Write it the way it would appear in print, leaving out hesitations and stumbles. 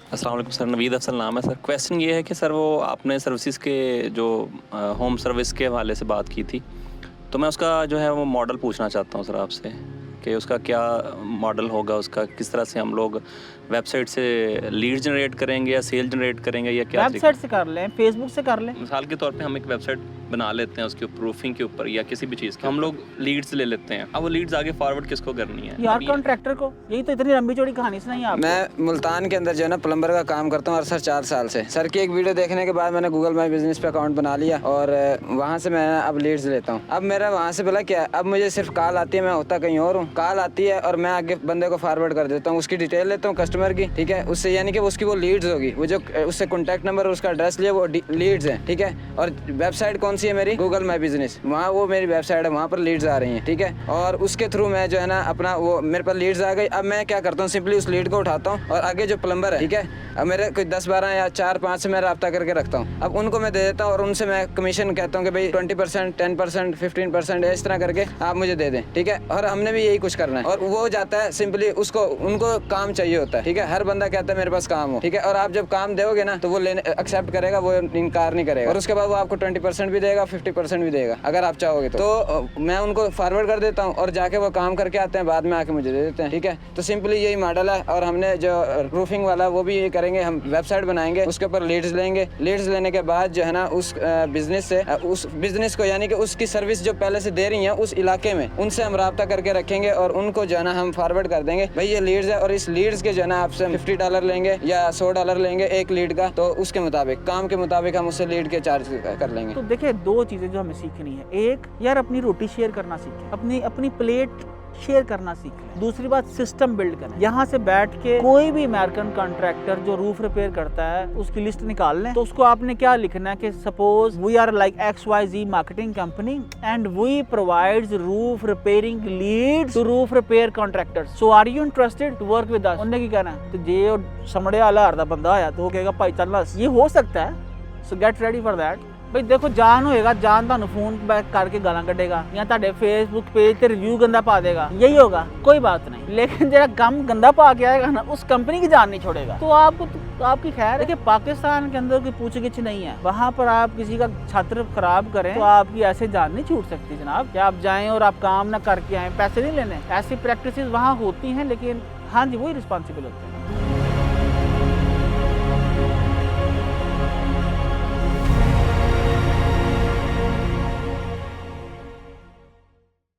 अस्सलाम वालेकुम सर, नवीद अफसल नाम है सर। क्वेश्चन ये है कि सर वो आपने सर्विसेज के जो होम सर्विस के हवाले से बात की थी, तो मैं उसका जो है वो मॉडल पूछना चाहता हूँ सर आपसे कि उसका क्या मॉडल होगा, उसका किस तरह से हम लोग वेबसाइट से लीड जनरेट करेंगे या सेल जनरेट करेंगे या क्या वेबसाइट से कर लें, फेसबुक से कर लें। मिसाल के तौर पे हम एक वेबसाइट बना लेते हैं, उसके ऊपर रूफिंग के ऊपर या किसी भी चीज़ के हम लोग लीड्स ले लेते हैं। अब वो लीड्स आगे फॉरवर्ड किसको करनी है? यार कॉन्ट्रैक्टर को। यही तो इतनी लंबी चौड़ी कहानी सुनाई आपको। मैं मुल्तान के अंदर जो है ना प्लम्बर का काम करता हूँ और सर 4 साल से। सर की एक वीडियो देखने के बाद मैंने गूगल माई बिजनेस पे अकाउंट बना लिया और वहाँ से मैं अब लीड्स लेता हूँ। अब मेरा वहाँ से बोला क्या, अब मुझे सिर्फ कॉल आती है, मैं होता कहीं और हूँ, कॉल आती है और मैं आगे बंदे को फॉरवर्ड कर देता हूँ, उसकी डिटेल लेता हूँ कस्टमर की, ठीक है। उससे यानी कि उसकी वो लीड्स होगी, वो जो उससे कॉन्टैक्ट नंबर और उसका एड्रेस लिया वो लीड्स है, ठीक है। और वेबसाइट कौन सी है मेरी? गूगल माई बिजनेस, वहाँ वो मेरी वेबसाइट है, वहाँ पर लीड्स आ रही हैं, ठीक है। और उसके थ्रू मैं जो है ना अपना वो मेरे पास लीड्स आ गई। अब मैं क्या करता हूँ, सिंपली उस लीड को उठाता हूँ और आगे जो प्लम्बर है, ठीक है, अब मेरे कोई 10-12 या 4-5 से मैं रब्ता करके रखता हूँ। अब उनको मैं दे देता हूँ और उनसे मैं कमीशन कहता हूँ कि भाई 20%, 10%, 15% इस तरह करके आप मुझे दे दें, ठीक है। और हमने भी यही कुछ करना है और वो हो जाता है सिंपली, उसको उनको काम चाहिए होता है, ठीक है। हर बंदा कहता है मेरे पास काम हो, ठीक है। और आप जब काम दोगे ना तो वो लेने एक्सेप्ट करेगा, वो इनकार नहीं करेगा और उसके बाद वो आपको 20% भी देगा, 50% भी देगा अगर आप चाहोगे तो मैं उनको फॉरवर्ड कर देता हूँ और जाके वो काम करके आते हैं, बाद में आके मुझे दे देते हैं, ठीक है। तो सिंपली यही मॉडल है। और हमने जो रूफिंग वाला वो भी ये करेंगे, हम वेबसाइट बनाएंगे, उसके ऊपर लीड्स लेंगे। लीड्स लेने के बाद जो है ना उस बिजनेस से उस बिजनेस को यानी कि उसकी सर्विस जो पहले से दे रही है उस इलाके में, उनसे हम रब्ता करके रखेंगे और उनको जो है ना हम फॉरवर्ड कर देंगे, भाई ये लीड्स है और इस लीड्स के जो है ना आपसे $50 लेंगे या $100 लेंगे एक लीड का, तो उसके मुताबिक काम के मुताबिक हम उससे लीड के चार्ज कर लेंगे। तो देखिए, दो चीजें जो हमें सीखनी है। एक, यार अपनी रोटी शेयर करना सीखें, अपनी प्लेट शेयर करना सीख लें। दूसरी बात, सिस्टम बिल्ड करें। यहाँ से बैठ के कोई भी अमेरिकन कॉन्ट्रैक्टर जो रूफ रिपेयर करता है उसकी लिस्ट निकाल लें। तो उसको आपने क्या लिखना है कि suppose we are like XYZ marketing company and we provides roof repairing leads to roof repair contractors, so are you interested to work with us. उन्होंने क्या कहना है, तो जे समड़े वाला हर दा बंदा आया तो वो कहेगा भाई चल, ये हो सकता है, सो गेट रेडी फॉर दैट। भाई देखो, जान होएगा, जान ਤੁਹਾਨੂੰ फोन बैक करके गालां कटेगा या ਤੁਹਾਡੇ फेसबुक पेज ਤੇ रिव्यू गंदा पा देगा, यही होगा, कोई बात नहीं। लेकिन जरा कम गंदा पा के आएगा ना, उस कंपनी की जान नहीं छोड़ेगा। तो आपकी खैर है कि पाकिस्तान के अंदर कोई पूछ-गिछ नहीं है, वहाँ पर आप किसी का छात्र खराब करें तो आपकी ऐसे जान नहीं छूट सकती जनाब कि आप जाएं और आप काम ना करके आए, पैसे नहीं लेने। ऐसी प्रैक्टिसेस वहाँ होती हैं, लेकिन हाँ जी, वही रिस्पॉन्सिबल होते हैं।